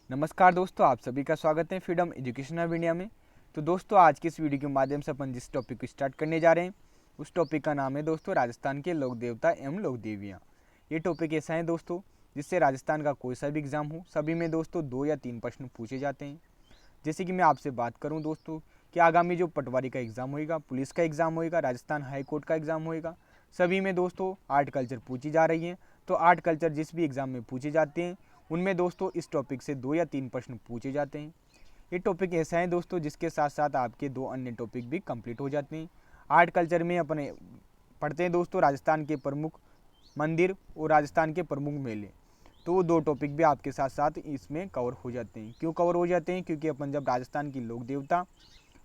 नमस्कार दोस्तों, आप सभी का स्वागत है फ्रीडम एजुकेशन ऑफ इंडिया में। तो दोस्तों, आज के इस वीडियो के माध्यम से अपन जिस टॉपिक को स्टार्ट करने जा रहे हैं उस टॉपिक का नाम है दोस्तों राजस्थान के लोक देवता एवं लोक देवियाँ। ये टॉपिक ऐसा है दोस्तों जिससे राजस्थान का कोई सा भी एग्जाम हो, सभी में दोस्तों 2 या 3 प्रश्न पूछे जाते हैं। जैसे कि मैं आपसे बात करूं दोस्तों कि आगामी जो पटवारी का एग्ज़ाम होएगा, पुलिस का एग्ज़ाम होएगा, राजस्थान हाई कोर्ट का एग्ज़ाम होएगा, सभी में दोस्तों आर्ट कल्चर पूछी जा रही है। तो आर्ट कल्चर जिस भी एग्ज़ाम में पूछे जाते हैं उनमें दोस्तों इस टॉपिक से 2 या 3 प्रश्न पूछे जाते हैं। ये टॉपिक ऐसा है दोस्तों जिसके साथ साथ आपके 2 अन्य टॉपिक भी कंप्लीट हो जाते हैं। आर्ट कल्चर में अपने पढ़ते हैं दोस्तों राजस्थान के प्रमुख मंदिर और राजस्थान के प्रमुख मेले। तो वो 2 टॉपिक भी आपके साथ साथ इसमें कवर हो जाते हैं। क्यों कवर हो जाते हैं? क्योंकि अपन जब राजस्थान की लोक देवता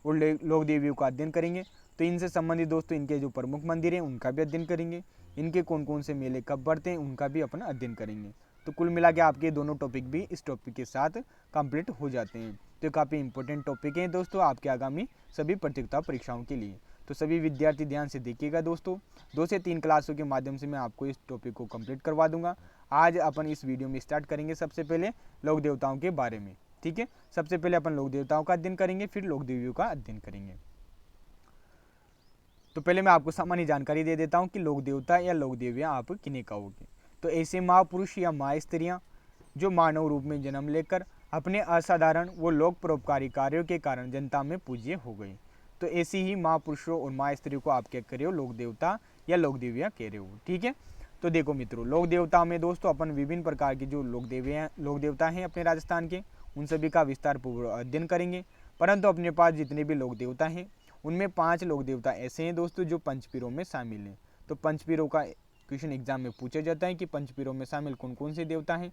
और लोक देवियों का अध्ययन करेंगे तो इनसे संबंधित दोस्तों इनके जो प्रमुख मंदिर हैं उनका भी अध्ययन करेंगे, इनके कौन कौन से मेले कब बढ़ते हैं उनका भी अपन अध्ययन करेंगे। तो कुल मिला के आपके दोनों टॉपिक भी इस टॉपिक के साथ कंप्लीट हो जाते हैं। तो काफ़ी इंपॉर्टेंट टॉपिक हैं दोस्तों आपके आगामी सभी प्रतियोगिता परीक्षाओं के लिए। तो सभी विद्यार्थी ध्यान से देखिएगा दोस्तों, 2 से 3 क्लासों के माध्यम से मैं आपको इस टॉपिक को कंप्लीट करवा दूंगा। आज अपन इस वीडियो में स्टार्ट करेंगे सबसे पहले लोक देवताओं के बारे में। ठीक है, सबसे पहले अपन लोक देवताओं का अध्ययन करेंगे, फिर लोक देवियों का अध्ययन करेंगे। तो पहले मैं आपको सामान्य जानकारी दे देता हूँ कि लोक देवता या लोक देवियाँ आप किन्हें कहोगे। तो ऐसे महापुरुष या माँ स्त्रियाँ जो मानव रूप में जन्म लेकर अपने असाधारण व लोक परोपकारी कार्यों के कारण जनता में पूज्य हो गई। तो ऐसी ही महापुरुषों और माँ स्त्रियों को आप क्या कर रहे हो, लोक देवता या लोक देवियाँ कह रहे हो। ठीक है, तो देखो मित्रों, लोक देवताओं में दोस्तों अपन विभिन्न प्रकार की जो लोक देवता हैं अपने राजस्थान के उन सभी का विस्तार पूर्वक अध्ययन करेंगे। परंतु अपने पास जितने भी लोक देवता हैं उनमें 5 लोक देवता ऐसे हैं दोस्तों जो पंचपीरों में शामिल हैं। तो पंचपीरों का क्वेश्चन एग्जाम में पूछा जाता है कि पंचपीरों में शामिल कौन कौन से देवता हैं।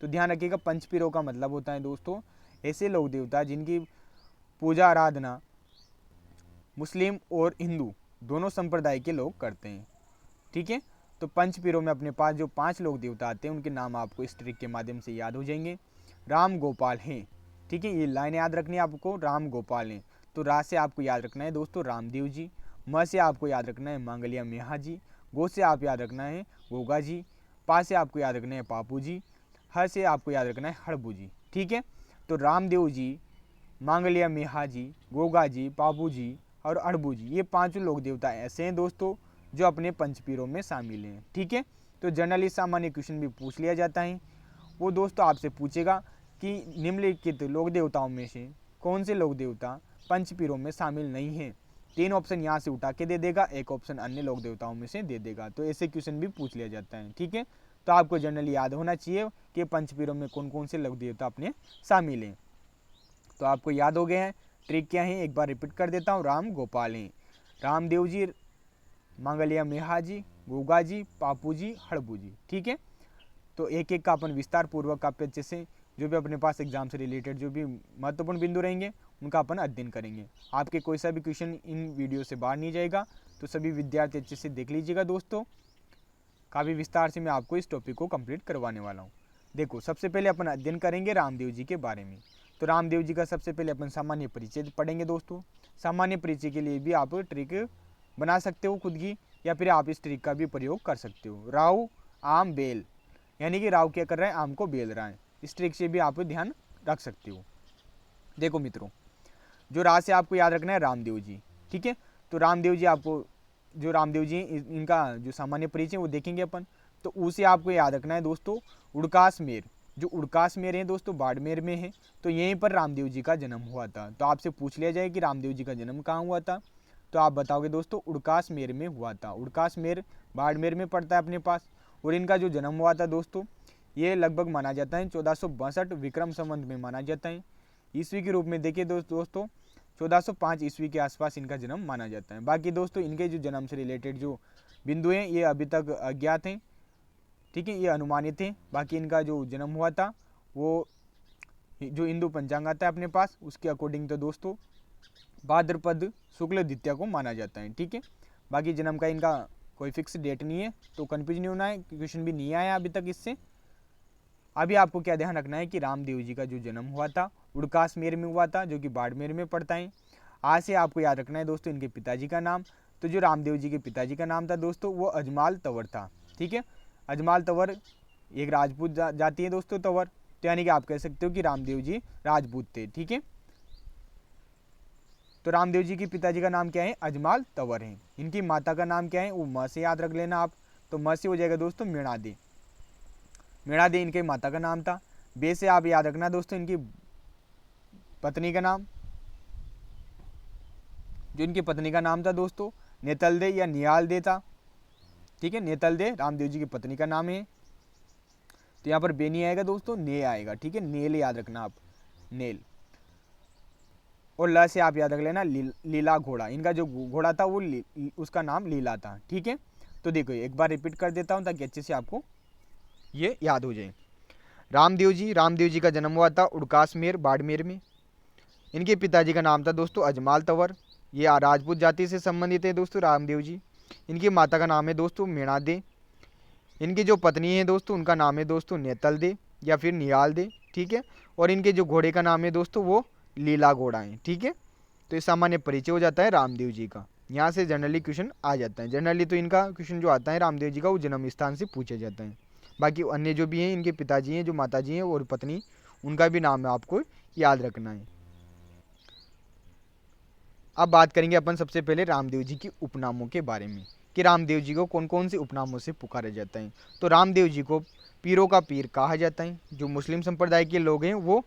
तो ध्यान रखिएगा, पंचपीरों का मतलब होता है दोस्तों ऐसे लोक देवता जिनकी पूजा आराधना मुस्लिम और हिंदू दोनों संप्रदाय के लोग करते हैं। ठीक है, तो पंचपीरों में अपने पास जो 5 लोक देवता आते हैं उनके नाम आपको इस ट्रिक के माध्यम से याद हो जाएंगे। राम गोपाल हैं। ठीक है, ये लाइन याद रखनी है आपको, राम गोपाल हैं। तो रा से आपको याद रखना है दोस्तों रामदेव जी, म से आपको याद रखना है मांगलिया मेहा जी, गो से आप याद रखना है गोगा जी, पा से आपको याद रखना है पापू जी, ह से आपको याद रखना है हड़बू जी। ठीक है, तो रामदेव जी, मांगलिया मेहा जी, गोगा जी, पापू जी और अड़बू जी, ये 5 लोक देवता ऐसे हैं दोस्तों जो अपने पंचपीरों में शामिल हैं। ठीक है, तो जनरली सामान्य क्वेश्चन भी पूछ लिया जाता है। वो दोस्तों आपसे पूछेगा कि निम्नलिखित लोक देवताओं में से कौन से लोक देवता पंचपीरों में शामिल नहीं हैं। 3 ऑप्शन यहाँ से उठा के दे देगा, एक ऑप्शन अन्य लोक देवताओं में से दे देगा। तो ऐसे क्वेश्चन भी पूछ लिया जाता है। ठीक है, तो आपको जनरली याद होना चाहिए कि पंचपीरों में कौन कौन से लोक देवता अपने शामिल हैं। तो आपको याद हो गए हैं। ट्रिक क्या है एक बार रिपीट कर देता हूँ, राम गोपाल हैं, रामदेव जी, मांगलिया मेहा जी, गोगा जी, पापू जी, हड़बू जी। ठीक है, तो एक एक का अपन विस्तार पूर्वक काव्य अच्छे से जो भी अपने पास एग्जाम से रिलेटेड जो भी महत्वपूर्ण बिंदु रहेंगे उनका अपन अध्ययन करेंगे। आपके कोई सा भी क्वेश्चन इन वीडियो से बाहर नहीं जाएगा, तो सभी विद्यार्थी अच्छे से देख लीजिएगा दोस्तों। काफ़ी विस्तार से मैं आपको इस टॉपिक को कंप्लीट करवाने वाला हूँ। देखो, सबसे पहले अपन अध्ययन करेंगे रामदेव जी के बारे में। तो रामदेव जी का सबसे पहले अपन सामान्य परिचय पढ़ेंगे दोस्तों। सामान्य परिचय के लिए भी आप ट्रिक बना सकते हो खुद की, या फिर आप इस ट्रिक का भी प्रयोग कर सकते हो। राव आम बेल, यानी कि राव क्या कर रहा है, आम को बेल रहा है। इस ट्रिक से भी आप ध्यान रख सकते हो। देखो मित्रों, जो रा से आपको याद रखना है रामदेव जी। ठीक है, तो रामदेव जी आपको जो रामदेव जी इनका जो सामान्य परिचय वो देखेंगे अपन। तो उसे आपको याद रखना है दोस्तों उड़कास मेर। जो उड़कास मेर है दोस्तों बाड़मेर में है, तो यहीं पर रामदेव जी का जन्म हुआ था। तो आपसे पूछ लिया जाए कि रामदेव जी का जन्म कहाँ हुआ था, तो आप बताओगे दोस्तों उड़कास मेर में हुआ था। उड़कास मेर बाड़मेर में पड़ता है अपने पास। और इनका जो जन्म हुआ था दोस्तों ये लगभग माना जाता है 1462 विक्रम संवत में माना जाता है। ईस्वी के रूप में देखिए दोस्तों 1405 ईस्वी के आसपास इनका जन्म माना जाता है। बाकी दोस्तों इनके जो जन्म से रिलेटेड जो बिंदु हैं ये अभी तक अज्ञात हैं। ठीक है, ये अनुमानित हैं। बाकी इनका जो जन्म हुआ था वो जो हिंदू पंचांग आता है अपने पास उसके अकॉर्डिंग तो दोस्तों भाद्रपद शुक्ल द्वितीया को माना जाता है। ठीक है, बाकी जन्म का इनका कोई फिक्स डेट नहीं है, तो कन्फ्यूज नहीं होना है, क्वेश्चन भी नहीं आया अभी तक इससे। अभी आपको क्या ध्यान रखना है कि रामदेव जी का जो जन्म हुआ था उड़कासमेर में हुआ था, जो कि बाड़मेर में पड़ता है। आज से आपको याद रखना है दोस्तों इनके पिताजी का नाम। तो जो रामदेव जी के पिताजी का नाम था दोस्तों वो अजमाल तंवर था। ठीक है, अजमाल तंवर एक राजपूत जाति है दोस्तों तंवर। तो यानी कि आप कह सकते हो कि रामदेव जी राजपूत थे। ठीक है, तो रामदेव जी के पिताजी का नाम क्या है, अजमाल तंवर है। इनकी माता का नाम क्या है, वो म से याद रख लेना आप, तो म से हो जाएगा दोस्तों मीणा दे। मीणा दे इनके माता का नाम था। बे से आप याद रखना दोस्तों इनकी पत्नी का नाम, जो इनकी पत्नी का नाम था दोस्तों नेतल दे या नियाल दे था। ठीक है, नेतल दे रामदेव जी की पत्नी का नाम है। तो यहाँ पर बे नहीं आएगा दोस्तों, ने आएगा। ठीक है, नेल याद रखना आप, नेल। और ल से आप याद रख लेना लीला घोड़ा। इनका जो घोड़ा था वो उसका नाम लीला था। ठीक है, तो देखो एक बार रिपीट कर देता हूँ ताकि अच्छे से आपको ये याद हो जाए। रामदेव जी का जन्म हुआ था उड़कासमेर बाड़मेर में। इनके पिताजी का नाम था दोस्तों अजमाल तंवर। ये राजपूत जाति से संबंधित है दोस्तों रामदेव जी। इनकी माता का नाम है दोस्तों मीणा दे। इनकी जो पत्नी है दोस्तों उनका नाम है दोस्तों नेतल दे या फिर नियाल दे। ठीक है, और इनके जो घोड़े का नाम है दोस्तों वो लीला घोड़ा है। ठीक है, तो ये सामान्य परिचय हो जाता है रामदेव जी का। यहाँ से जनरली क्वेश्चन आ जाता है। जनरली तो इनका क्वेश्चन जो आता है रामदेव जी का वो जन्म स्थान से पूछा जाता है। बाकी अन्य जो भी हैं इनके पिताजी हैं, जो माताजी हैं और पत्नी, उनका भी नाम आपको याद रखना है। अब बात करेंगे अपन सबसे पहले रामदेव जी की उपनामों के बारे में कि रामदेव जी को कौन कौन से उपनामों से पुकारा जाता है। तो रामदेव जी को पीरों का पीर कहा जाता है। जो मुस्लिम संप्रदाय के लोग हैं वो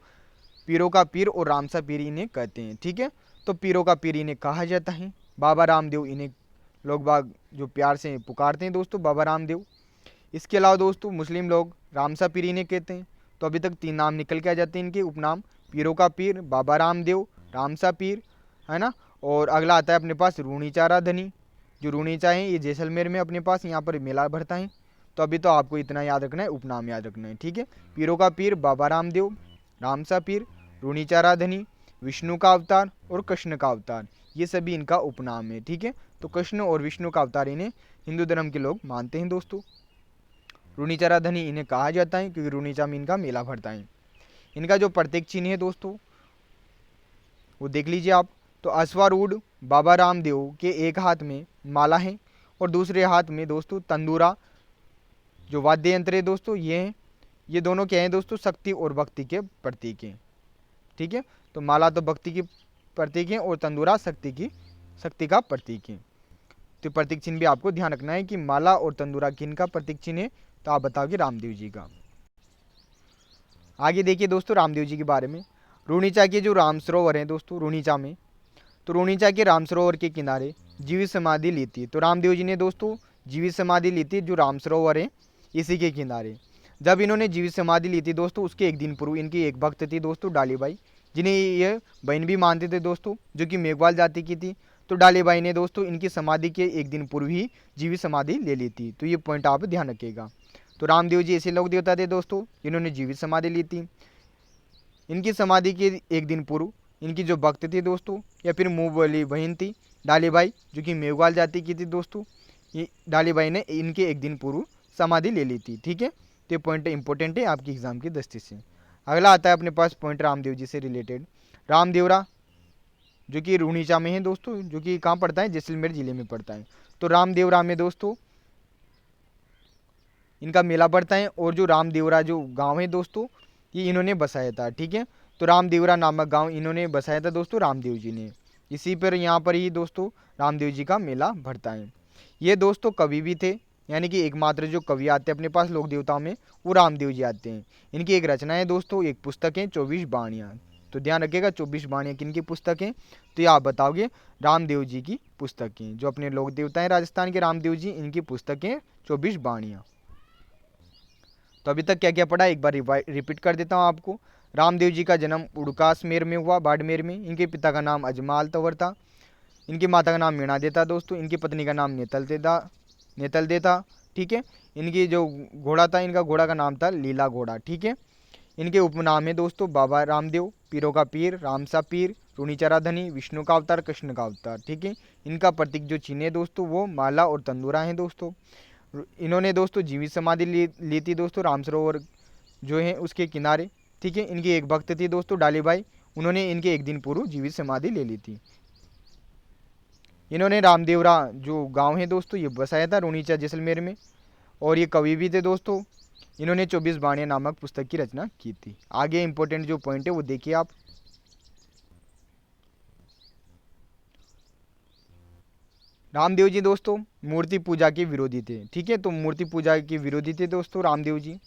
पीरों का पीर और रामसा पीर इन्हें कहते हैं। ठीक है, तो पीरों का पीर इन्हें कहा जाता है। बाबा रामदेव इन्हें लोग बाग जो प्यार से पुकारते हैं दोस्तों, बाबा रामदेव। इसके अलावा दोस्तों मुस्लिम लोग रामसा पीर इन्हें कहते हैं। तो अभी तक 3 नाम निकल के आ जाते हैं इनके उपनाम, पीरों का पीर, बाबा रामदेव, रामसा पीर, है ना। और अगला आता है अपने पास रूणीचारा धनी। जो रूणीचा है ये जैसलमेर में अपने पास यहाँ पर मेला भरता है। तो अभी तो आपको इतना याद रखना है, उपनाम याद रखना है। ठीक है, पीरों का पीर, बाबा रामदेव, रामसा पीर, रूणीचारा धनी, विष्णु का अवतार और कृष्ण का अवतार, ये सभी इनका उपनाम है। ठीक है, तो कृष्ण और विष्णु का अवतार इन्हें हिंदू धर्म के लोग मानते हैं दोस्तों। रूणीचारा धनी इन्हें कहा जाता है क्योंकि रूणीचा में इनका मेला भरता है। इनका जो प्रतीक चिन्ह है दोस्तों वो देख लीजिए आप। तो अश्वारूढ़ बाबा रामदेव के एक हाथ में माला है और दूसरे हाथ में दोस्तों तंदूरा जो वाद्य यंत्र है दोस्तों ये है। ये दोनों क्या है दोस्तों, शक्ति और भक्ति के प्रतीक हैं। ठीक है, तो माला तो भक्ति की प्रतीक है और तंदूरा शक्ति का प्रतीक है। तो प्रतीक चिन्ह भी आपको ध्यान रखना है कि माला और तंदूरा किन का प्रतीक चिन्ह है, तो आप बताओगे रामदेव जी का। आगे देखिए दोस्तों रामदेव जी के बारे में। रूणीचा के जो राम सरोवर है दोस्तों रूणीचा में, तो रूणीचा के राम सरोवर के किनारे जीवित समाधि ली थी। तो रामदेव जी ने दोस्तों जीवित समाधि ली थी जो राम सरोवर है इसी के किनारे। जब इन्होंने जीवित समाधि ली थी दोस्तों उसके एक दिन पूर्व इनकी एक भक्त थी दोस्तों डालीबाई, जिन्हें ये बहन भी मानते थे दोस्तों, जो कि मेघवाल जाति की थी। तो डालीबाई ने दोस्तों इनकी समाधि के एक दिन पूर्व ही जीवित समाधि ले ली थी। तो ये पॉइंट आप ध्यान रखिएगा। तो रामदेव जी ऐसे लोक देवता थे दोस्तों जिन्होंने जीवित समाधि ली थी। इनकी समाधि के एक दिन पूर्व इनकी जो भक्त थी दोस्तों या फिर मुँह बोली बहन थी डालीबाई, जो कि मेघवाल जाति की थी दोस्तों, ये डालीबाई ने इनके एक दिन पूर्व समाधि ले ली थी। ठीक है, तो ये पॉइंट इंपॉर्टेंट है आपकी एग्जाम की दृष्टि से। अगला आता है अपने पास पॉइंट रामदेव जी से रिलेटेड, रामदेवरा जो कि रूणीचा में है दोस्तों, जो कि कहाँ पड़ता है, जैसलमेर जिले में पड़ता है। तो रामदेवरा में दोस्तों इनका मेला पड़ता है और जो रामदेवरा जो गांव है दोस्तों ये इन्होंने बसाया था। ठीक है, तो रामदेवरा नामक गांव इन्होंने बसाया था दोस्तों रामदेव जी ने। इसी पर यहाँ पर ही दोस्तों रामदेव जी का मेला भरता है। ये दोस्तों कवि भी थे, यानी कि एकमात्र जो कवि आते हैं अपने पास लोक देवताओं में वो रामदेव जी आते हैं। इनकी एक रचना है दोस्तों, एक पुस्तक है 24 बाणियाँ। तो ध्यान रखिएगा 24 बाणियाँ किनकी पुस्तक है, तो ये आप बताओगे रामदेव जी की पुस्तकें। जो अपने लोक देवता हैं राजस्थान के रामदेव जी, इनकी पुस्तकें 24 बाणियाँ। तो अभी तक क्या क्या पढ़ा एक बार रिपीट कर देता हूँ आपको। रामदेव जी का जन्म उड़कासमेर में हुआ, बाड़मेर में। इनके पिता का नाम अजमाल तंवर था। इनकी माता का नाम मीणा दे था दोस्तों। इनकी पत्नी का नाम नेतल दे था। ठीक है, इनकी जो घोड़ा था इनका घोड़ा का नाम था लीला घोड़ा। ठीक है, इनके उपनाम है दोस्तों बाबा रामदेव, पीरों का पीर, रामसा पीर, रूणीचारा धनी, विष्णु का अवतार, कृष्ण का अवतार। ठीक है, इनका प्रतीक जो चिन्ह है दोस्तों वो माला और तंदूरा है दोस्तों। इन्होंने दोस्तों जीवित समाधि ली थी दोस्तों राम सरोवर जो है उसके किनारे। ठीक है, इनकी एक भक्त थी दोस्तों डालीबाई, उन्होंने इनके एक दिन पूर्व जीवित समाधि ले ली थी। इन्होंने रामदेवरा जो गांव है दोस्तों ये बसाया था रूणीचा जैसलमेर में, और ये कवि भी थे दोस्तों। इन्होंने 24 वाणियाँ नामक पुस्तक की रचना की थी। आगे इंपॉर्टेंट जो पॉइंट है वो देखिए आप। रामदेव जी दोस्तों मूर्ति पूजा के विरोधी थे। ठीक है, तो मूर्ति पूजा के विरोधी थे दोस्तों रामदेव जी।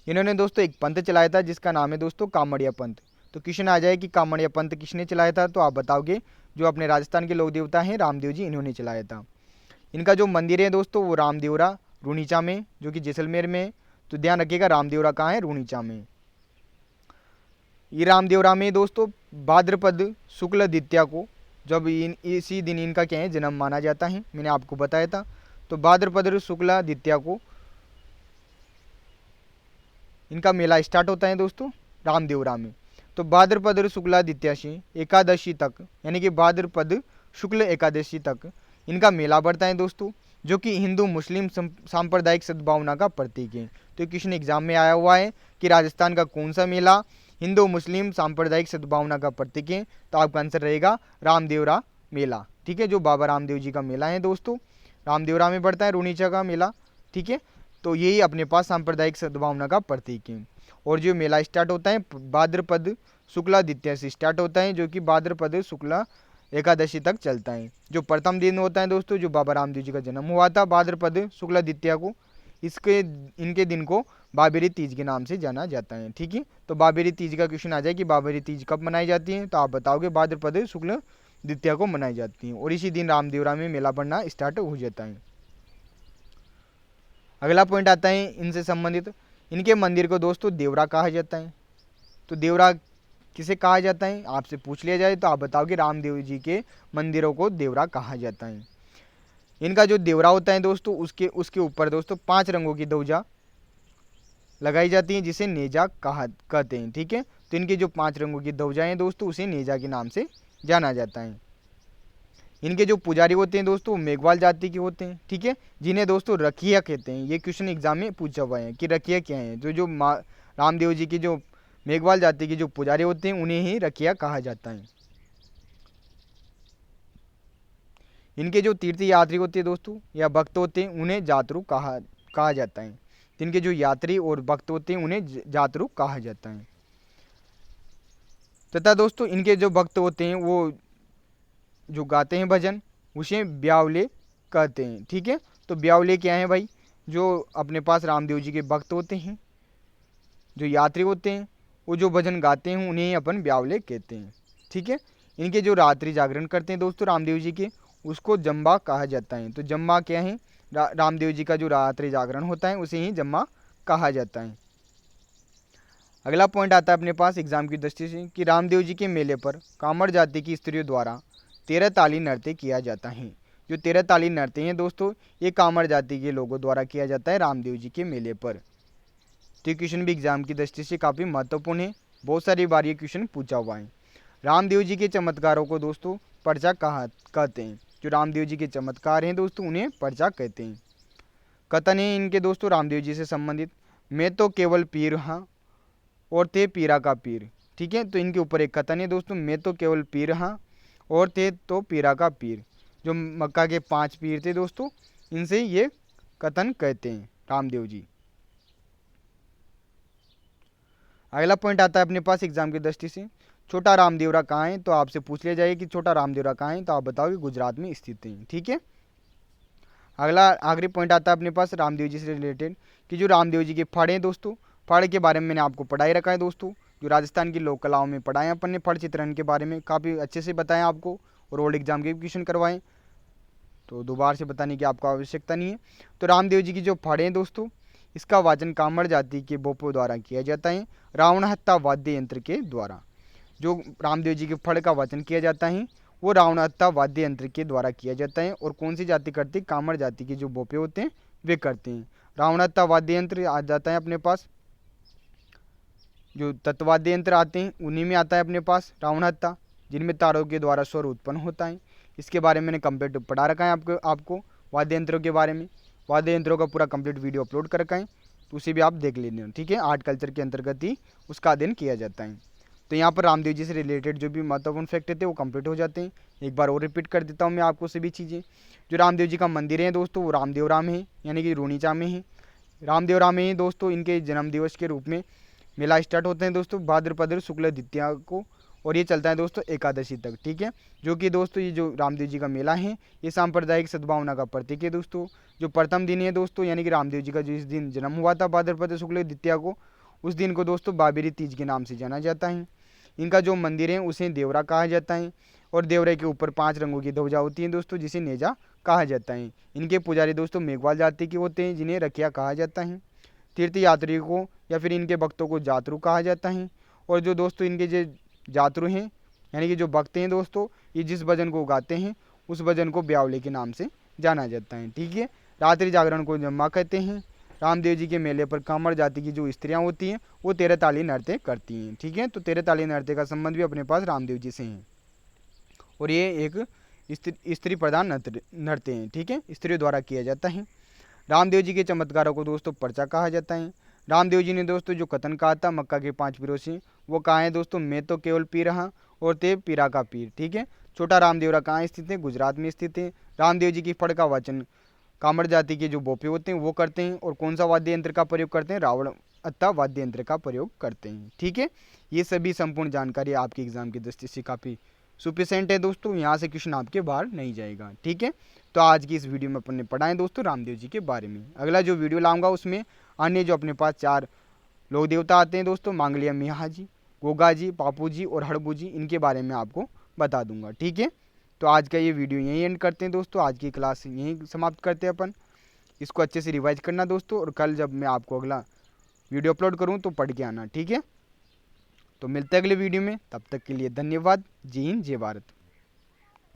इन्होंने दोस्तों एक पंथ चलाया था जिसका नाम है दोस्तों कामड़िया पंथ। तो क्वेश्चन आ जाए कि कामड़िया पंथ किसने चलाया था, तो आप बताओगे जो अपने राजस्थान के लोक देवता हैं रामदेव जी, इन्होंने चलाया था। इनका जो मंदिर है दोस्तों वो रामदेवरा रूनीचा में, जो कि जैसलमेर में है। तो ध्यान रखिएगा रामदेवरा कहाँ है, रूनीचा में। ये रामदेवरा में दोस्तों भाद्रपद शुक्ल द्वितीया को, जब इसी दिन इनका क्या है जन्म माना जाता है, मैंने आपको बताया था। तो भाद्रपद शुक्ला द्वितीया को इनका मेला स्टार्ट होता है दोस्तों रामदेवरा में। तो भाद्रपद शुक्ला द्वितीया से एकादशी तक, यानी कि भाद्रपद शुक्ल एकादशी तक इनका मेला बढ़ता है दोस्तों, जो कि हिंदू मुस्लिम सांप्रदायिक सद्भावना का प्रतीक है। तो क्वेश्चन एग्जाम में आया हुआ है कि राजस्थान का कौन सा मेला हिंदू मुस्लिम सांप्रदायिक सद्भावना का प्रतीक है, तो आपका आंसर रहेगा रामदेवरा मेला। ठीक है, जो बाबा रामदेव जी का मेला है दोस्तों रामदेवरा में बढ़ता है, रूनीचा का मेला। ठीक है, तो यही अपने पास सांप्रदायिक सद्भावना का प्रतीक है। और जो मेला स्टार्ट होता है भाद्रपद शुक्ला द्वितीया से स्टार्ट होता है, जो कि भाद्रपद शुक्ला एकादशी तक चलता है। जो प्रथम दिन होता है दोस्तों जो बाबा रामदेव जी का जन्म हुआ था भाद्रपद शुक्ला द्वितीया को, इनके दिन को बाबेरी तीज के नाम से जाना जाता है। ठीक है, तो बाबेरी तीज का क्वेश्चन आ जाए कि बाबेरी तीज कब मनाई जाती है, तो आप बताओगे भाद्रपद शुक्ल द्वितीया को मनाई जाती है, और इसी दिन रामदेवरा में मेला बढ़ना स्टार्ट हो जाता है। अगला पॉइंट आता है इनसे संबंधित, इनके मंदिर को दोस्तों देवरा कहा जाता है। तो देवरा किसे कहा जाता है आपसे पूछ लिया जाए तो आप बताओगे रामदेव जी के मंदिरों को देवरा कहा जाता है। इनका जो देवरा होता है दोस्तों उसके ऊपर दोस्तों 5 रंगों की ध्वजा लगाई जाती है जिसे नेजा कहते हैं। ठीक है, तो इनके जो 5 रंगों की ध्वजा हैं दोस्तों उसे नेजा के नाम से जाना जाता है। इनके जो पुजारी होते हैं दोस्तों मेघवाल जाति के होते हैं। ठीक है, जिन्हें दोस्तों रखिया कहते हैं। ये क्वेश्चन एग्जाम में पूछा हुआ है कि रखिया क्या है। जो रामदेव जी की जो मेघवाल जाति के जो पुजारी होते हैं उन्हें ही रखिया कहा जाता है। इनके जो तीर्थ यात्री होते हैं दोस्तों या भक्त होते हैं उन्हें जातरू कहा जाता है। इनके जो यात्री और भक्त होते हैं उन्हें जातरू कहा जाता है। तथा दोस्तों इनके जो भक्त होते हैं वो जो गाते हैं भजन उसे ब्यावले कहते हैं। ठीक है, तो ब्यावले क्या है भाई, जो अपने पास रामदेव जी के भक्त होते हैं, जो यात्री होते हैं, वो जो भजन गाते हैं उन्हें ही अपन ब्यावले कहते हैं। ठीक है, इनके जो रात्रि जागरण करते हैं दोस्तों रामदेव जी के उसको जम्बा कहा जाता है। तो जम्बा क्या है, रामदेव जी का जो रात्रि जागरण होता है उसे ही जम्बा कहा जाता है। अगला पॉइंट आता है अपने पास एग्जाम की दृष्टि से कि रामदेव जी के मेले पर कामड़ जाति की स्त्रियों द्वारा 13 ताली नृत्य किया जाता है। जो 13 ताली नृत्य हैं दोस्तों ये कामड़ जाति के लोगों द्वारा किया जाता है रामदेव जी के मेले पर। तो ये क्वेश्चन भी एग्जाम की दृष्टि से काफ़ी महत्वपूर्ण है, बहुत सारी बार ये क्वेश्चन पूछा हुआ है। रामदेव जी के चमत्कारों को दोस्तों पर्चा कहते हैं। जो रामदेव जी के चमत्कार हैं दोस्तों उन्हें पर्चा कहते हैं। कथन है इनके दोस्तों रामदेव जी से संबंधित, मैं तो केवल पीर हाँ और थे पीरा का पीर। ठीक है, तो इनके ऊपर एक कथन है दोस्तों, मैं तो केवल पीर हाँ और थे तो पीरा का पीर। जो मक्का के 5 पीर थे दोस्तों इनसे ये कथन कहते हैं रामदेव जी। अगला पॉइंट आता है अपने पास एग्जाम की दृष्टि से, छोटा रामदेवरा कहाँ है, तो आपसे पूछ लिया जाए कि छोटा रामदेवरा कहाँ है, तो आप बताओगे गुजरात में स्थित है। ठीक है, अगला आखिरी पॉइंट आता है अपने पास रामदेव जी से रिलेटेड कि जो रामदेव जी के फड़ हैं दोस्तों, फड़ के बारे में मैंने आपको पढ़ाई रखा है दोस्तों। जो राजस्थान की लोक कलाओं में पढ़ाएं अपन ने, फड़ चित्रण के बारे में काफ़ी अच्छे से बताएं आपको, और रोड एग्जाम के भी क्वेश्चन करवाएं, तो दोबारा से बताने की आपको आवश्यकता नहीं है। तो रामदेव जी की जो फड़ हैं दोस्तों इसका वाचन कामड़ जाति के बोपों द्वारा किया जाता है रावण हत्ता वाद्य यंत्र के द्वारा। जो रामदेव जी के फड़ का वाचन किया जाता है वो रावण हत्ता वाद्य यंत्र के द्वारा किया जाता है। और कौन सी जाति करती है, कामड़ जाति के जो बोपे होते हैं वे करते हैं। रावण हत्ता वाद्य यंत्र आ जाता है अपने पास, जो तत्वाद्य यंत्र आते हैं उन्हीं में आता है अपने पास रावण हत्ता, जिनमें तारों के द्वारा स्वर उत्पन्न होता है। इसके बारे में मैंने कंप्लीट पढ़ा रखा है आपको वाद्य यंत्रों के बारे में। वाद्य यंत्रों का पूरा कंप्लीट वीडियो अपलोड कर रखा है, तो उसे भी आप देख लेना। ठीक है, आर्ट कल्चर के अंतर्गत ही उसका अध्ययन किया जाता है। तो यहाँ पर रामदेव जी से रिलेटेड जो भी महत्वपूर्ण फैक्ट थे वो कंप्लीट हो जाते हैं। एक बार और रिपीट कर देता हूँ मैं आपको सभी चीज़ें। जो रामदेव जी का मंदिर है दोस्तों वो रामदेवरा में है, यानी कि रूनीचा में है। रामदेव राम में ही दोस्तों इनके जन्म दिवस के रूप में मेला स्टार्ट होते हैं दोस्तों भाद्रपद शुक्ल द्वितीया को, और ये चलता है दोस्तों एकादशी तक। ठीक है, जो कि दोस्तों ये जो रामदेव जी का मेला है ये सांप्रदायिक सद्भावना का प्रतीक है दोस्तों। जो प्रथम दिन है दोस्तों, यानी कि रामदेव जी का जो इस दिन जन्म हुआ था भाद्रपद शुक्ल द्वितीया को, उस दिन को दोस्तों बाबेरी तीज के नाम से जाना जाता है। इनका जो मंदिर है उसे देवरा कहा जाता है, और देवरे के ऊपर 5 रंगों की ध्वजा होती है दोस्तों, जिसे नेजा कहा जाता है। इनके पुजारी दोस्तों मेघवाल जाति के होते हैं, जिन्हें रखिया कहा जाता है। तीर्थ यात्रियों को या फिर इनके भक्तों को जातरू कहा जाता है। और जो दोस्तों इनके जो जातरू हैं, यानी कि जो भक्त हैं दोस्तों, ये जिस भजन को गाते हैं उस भजन को ब्यावले के नाम से जाना जाता है। ठीक है, रात्रि जागरण को जम्मा कहते हैं। रामदेव जी के मेले पर कामड़ जाति की जो स्त्रियां होती हैं वो 13 ताली नृत्य करती हैं। ठीक है, तो 13 ताली नृत्य का संबंध भी अपने पास रामदेव जी से है, और ये एक स्त्री प्रधान नृत्य हैं। ठीक है, स्त्रियों द्वारा किया जाता है। रामदेव जी के चमत्कारों को दोस्तों पर्चा कहा जाता है। रामदेव जी ने दोस्तों जो कथन कहा था मक्का के 5 पीरों से, वो कहा है दोस्तों, मैं तो केवल पी रहा और ते पीरा का पीर। ठीक है, छोटा रामदेवरा कहाँ स्थित है? गुजरात में स्थित है। रामदेव जी की फड़ का वाचन कामड़ जाति के जो बोपे होते हैं वो करते हैं। और कौन सा वाद्य यंत्र का प्रयोग करते हैं? रावण अत्ता वाद्य यंत्र का प्रयोग करते हैं। ठीक है, ये सभी संपूर्ण जानकारी आपके एग्जाम की दृष्टि से काफ़ी सफिशिएंट है दोस्तों, यहाँ से क्वेश्चन आपके बाहर नहीं जाएगा। ठीक है, तो आज की इस वीडियो में अपन ने पढ़ा है दोस्तों रामदेव जी के बारे में। अगला जो वीडियो लाऊंगा उसमें अन्य जो अपने पास 4 लोक देवता आते हैं दोस्तों, मांगलिया मियाँ जी, गोगा जी, पापू जी और हड़बू जी, इनके बारे में आपको बता दूंगा। ठीक है, तो आज का ये वीडियो यहीं एंड करते हैं दोस्तों। आज की क्लास यहीं समाप्त करते हैं अपन। इसको अच्छे से रिवाइज करना दोस्तों, और कल जब मैं आपको अगला वीडियो अपलोड करूँ तो पढ़ के आना। ठीक है, तो मिलते हैं अगले वीडियो में, तब तक के लिए धन्यवाद। जय हिंद, जय भारत।